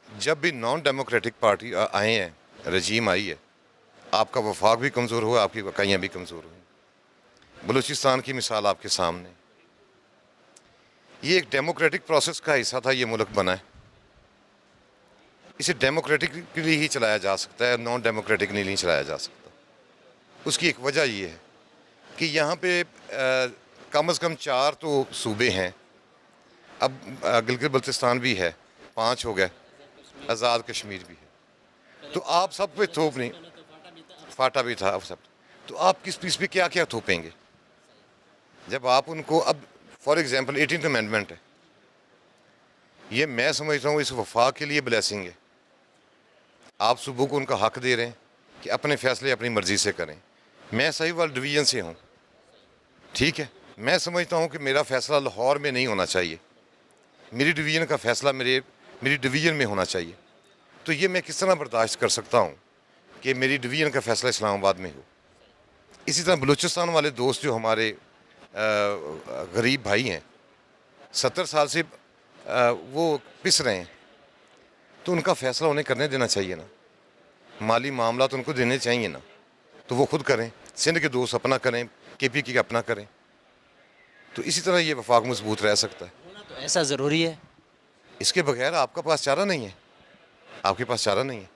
جب بھی نان ڈیموکریٹک پارٹی آئے ہیں رجیم آئی ہے آپ کا وفاق بھی کمزور ہوا, آپ کی اکائیاں بھی کمزور ہوئیں. بلوچستان کی مثال آپ کے سامنے. یہ ایک ڈیموکریٹک پروسیس کا حصہ تھا, یہ ملک بنا ہے. اسے ڈیموکریٹکلی ہی چلایا جا سکتا ہے, نان ڈیموکریٹکلی نہیں چلایا جا سکتا. اس کی ایک وجہ یہ ہے کہ یہاں پہ کم از کم 4 تو صوبے ہیں, اب گلگت بلتستان بھی ہے, 5 ہو گئے, آزاد کشمیر بھی ہے. تو آپ سب پہ تھوپ نہیں, فاٹا بھی تھا, اب سب. تو آپ کس پیس پہ کیا کیا تھوپیں گے جب آپ ان کو, اب فار ایگزامپل 18th امینڈمنٹ ہے, یہ میں سمجھتا ہوں اس وفاق کے لیے بلیسنگ ہے. آپ صوبوں کو ان کا حق دے رہے ہیں کہ اپنے فیصلے اپنی مرضی سے کریں. میں سہیوال ڈویژن سے ہوں, ٹھیک ہے, میں سمجھتا ہوں کہ میرا فیصلہ لاہور میں نہیں ہونا چاہیے, میری ڈویژن کا فیصلہ میری ڈویژن میں ہونا چاہیے. تو یہ میں کس طرح برداشت کر سکتا ہوں کہ میری ڈویژن کا فیصلہ اسلام آباد میں ہو. اسی طرح بلوچستان والے دوست جو ہمارے غریب بھائی ہیں 70 سال سے وہ پس رہے ہیں, تو ان کا فیصلہ انہیں کرنے دینا چاہیے نا. مالی معاملات ان کو دینے چاہیے نا, تو وہ خود کریں. سندھ کے دوست اپنا کریں, KPK کا اپنا کریں. تو اسی طرح یہ وفاق مضبوط رہ سکتا ہے. تو ایسا ضروری ہے, اس کے بغیر آپ کا پاس چارہ نہیں ہے, آپ کے پاس چارہ نہیں ہے.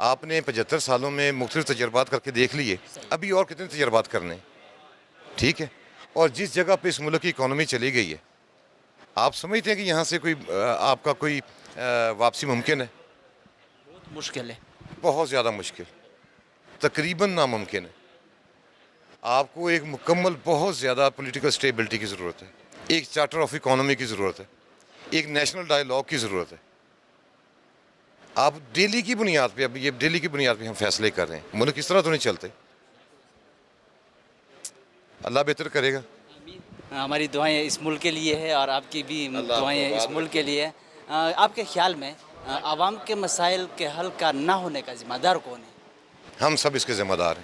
آپ نے 75 سالوں میں مختلف تجربات کر کے دیکھ لیے, ابھی اور کتنے تجربات کرنے ہیں, ٹھیک ہے. اور جس جگہ پہ اس ملک کی اکانومی چلی گئی ہے, آپ سمجھتے ہیں کہ یہاں سے کوئی آپ کا کوئی واپسی ممکن ہے؟ بہت مشکل ہے, بہت زیادہ مشکل, تقریباً ناممکن ہے. آپ کو ایک مکمل بہت زیادہ پولیٹیکل اسٹیبلٹی کی ضرورت ہے, ایک چارٹر آف اکانومی کی ضرورت ہے, ایک نیشنل ڈائیلاگ کی ضرورت ہے. آپ ڈیلی کی بنیاد پہ, اب یہ ڈیلی کی بنیاد پہ ہم فیصلے کر رہے ہیں, ملک اس طرح تو نہیں چلتے. اللہ بہتر کرے گا. ہماری دعائیں اس ملک کے لیے ہے اور آپ کی بھی دعائیں اس ملک کے لیے. آپ کے خیال میں عوام کے مسائل کے حل کا نہ ہونے کا ذمہ دار کون ہے؟ ہم سب اس کے ذمہ دار ہیں,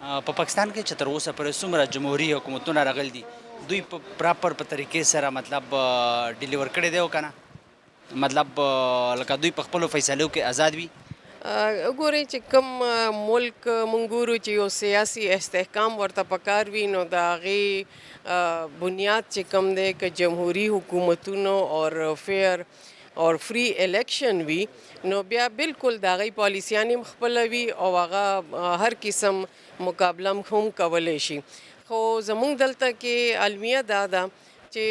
په پاکستان کې چې تر اوسه پورې څومره جمهوري حکومتونه راغلي دي دوی په پراپر په طریقې سره مطلب ډیلیور کړی دی او که نه مطلب لکه دوی په خپلو فیصلو کې آزاد وي؟ وګورئ چې کوم ملک مونږ ګورو چې یو سیاسي استحکام ورته پکار وي نو د هغې بنیاد چې کوم دی که جمهوري حکومتونو اور فیر اور فری الیکشن وي نو بیا بالکل د هغې پالیسیانې هم خپله وي او هغه هر قسم مقابله هم کولی شي. خو زمونږ دلته کې المیه دا ده چې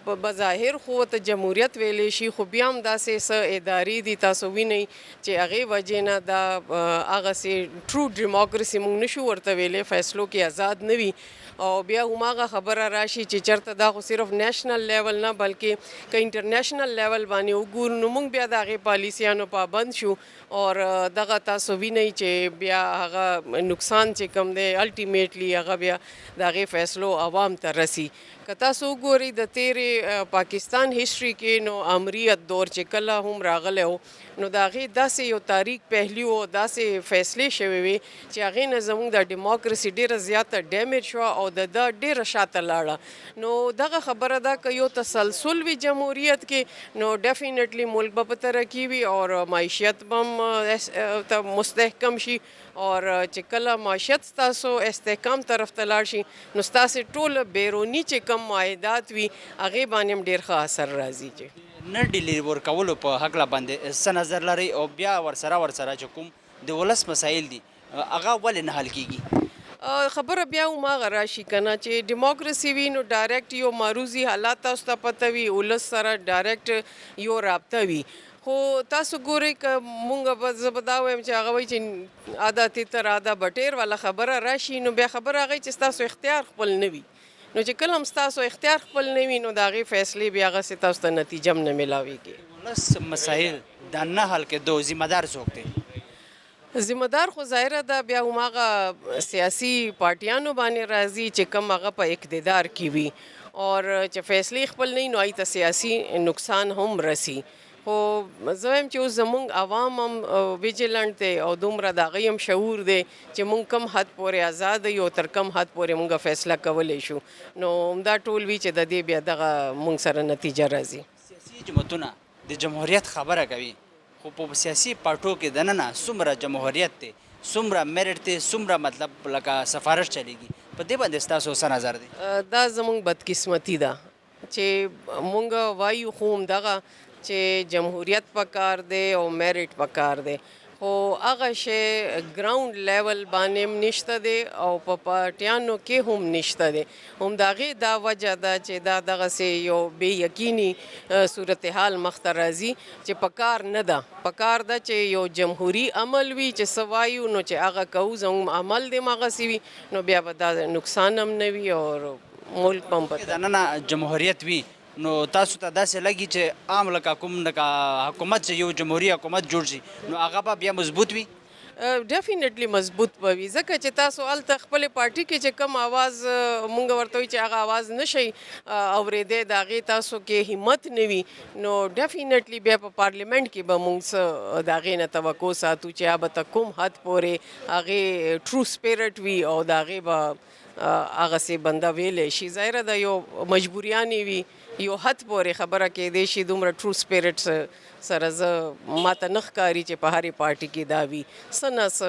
په بظاهر خو ورته جمهوریت ویلی شي خو بیا هم داسې څه ادارې دي تاسو وینئ چې هغې وجې نه دا هغسې ټرو ډیموکراسي موږ نشو ورته ویلی، فیصلو کې آزاد نه وي او بیا هماغه خبره راشي چې چېرته دا خو صرف نیشنل لیول نه بلکې که انټرنیشنل لیول باندې وګورو نو موږ بیا د هغې پالیسیانو پابند شو اور دغه تاسو وینئ چې بیا هغه نقصان چې کوم دی الټیمیټلی هغه بیا د هغې فیصلو عوام ته رسي. که تاسو وګورئ د تیرې پاکستان هسټري کې نو امریت دور چې کله هم راغلی و نو د هغې داسې یو تاریک پهلي و داسې فیصلې شوې وې چې هغې نه زموږ د ډیموکراسي ډېره زیاته ډیمیج شوه او د ده ډېره شاته لاړه. نو دغه خبره ده که یو تسلسل وي جمهوریت کې نو ډیفینیټلی ملک به په ترقي وي اور معیشت به هم مستحکم شي اور چې کله معیشت ستاسو استحکام طرف ته لاړ شي نو ستاسې ټوله بیروني چې کم معاهدات وي هغې باندې هم ډېر ښه اثر راځي. نه ډیلیور کولو په هکله باندې څه نظر لرئ او بیا ورسره چې کوم د ولس مسایل دي هغه ولې نه حل کیږي؟ خبره بیا هماغه راشي که نه چې ډیموکراسي وي نو ډایرکټ یو معروضي حالات تاسو ته پته وي، ولس سره ډایرکټ یو رابطه وي. خو تاسو ګورئ که مونږ به زه به دا وایم چې هغه وایي چې آدا تیتر آدا بټیر والا خبره راشي نو بیا خبره هغه چې ستاسو اختیار خپل نه وي نو چې کله هم ستاسو اختیار خپل نه وي نو د هغې فیصلې بیا هغسې تاسو ته نتیجه هم نه میلاویږي. ولس مسایل د نه حل کېدو ذمهدار څوک دی؟ ذمہدار خو ظاهره ده بیا هماغه سیاسي پارټیانو باندې راځي چې کوم هغه په اقتدار کې وي اور چې فیصلې خپل نه وي نو هغې ته سیاسي نقصان هم رسي. خو زه وایم چې اوس زموږ عوام هم ویجیلنټ دی او دومره د هغوی هم شعور دی چې موږ کم حد پورې آزاد یو تر کم حد پورې موږ فیصله کولی شو نو همدا ټول وي چې د دې بیا دغه موږ سره نتیجه راځي. سیاسي جماعتونه د جمهوریت خبره کوي خو په سیاسي پارټو کې دننه څومره جمهوریت دی، څومره میرټ دی، څومره مطلب لکه سفارش چلیږي، په دې باندې ستاسو څه نظر دی؟ دا زموږ بدقسمتي ده چې موږ وایو خو همدغه چې جمهوریت پکار دی او میرټ پکار دی خو هغه شی ګراوند لیول باندې هم نشته دی او په پارټیانو کې هم نشته دی. هم د هغې دا وجه ده چې دا دغسې یو بې یقیني صورتحال مخته راځي چې پکار نه ده. پکار ده چې یو جمهوري عمل وي چې څه وایو نو چې هغه کوو زموږ عمل دی هماغسې وي نو بیا به دا نقصان هم نه وي اور ملک به هم په دننه جمهوریت وي نو تاسو ته داسې لګي چې عام لکه کوم لکه حکومت چې یو جمهوري حکومت جوړ شي نو هغه به بیا مضبوط وي؟ ډیفینیټلی مضبوط به وي ځکه چې تاسو هلته خپلې پارټي کې چې کوم آواز مونږ ورته وایي چې هغه آواز نشئ اورېدی د هغې تاسو کې همت نه وي نو ډیفینیټلی بیا په پارلیمنټ کې به مونږ څه د هغې نه توقع ساتو چې هغه به ته کوم حد پورې هغې ټرو سپیرټ وي او د هغې به هغسې بنده ویلی شي. ظاهره ده یو مجبوریانې وي یو حد پورې خبره کېدی شي دومره ټرو سپیرټ سره زه ماته نه ښکاري چې په هرې پارټي کې دا وي څه نه څه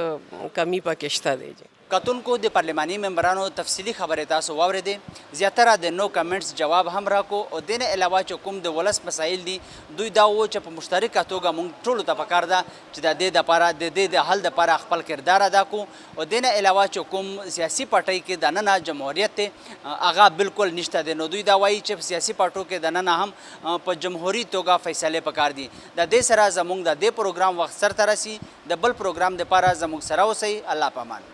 کمی پکې شته دی. کتونکو د پارلماني ممبرانو تفصیلي خبرې تاسو واورېدې زیاتره د نو کمنټس جواب هم راکو او دې نه علاوه چې کوم د ولس مسایل دي دوی دا و چې په مشترکه توګه موږ ټولو ته پکار ده چې د دې دپاره د دې د حل دپاره خپل کردار ادا کړو او دې نه علاوه چې کوم سیاسي پارټۍ کې دننه جمهوریت دی هغه بالکل نشته دی نو دوی دا وایي چې په سیاسي پارټو کې دننه هم په جمهوري توګه فیصلې پکار دي د دې سره زموږ د دې پروګرام وخت سرته رسي د بل پروګرام دپاره زموږ سره اوسئ الله پامان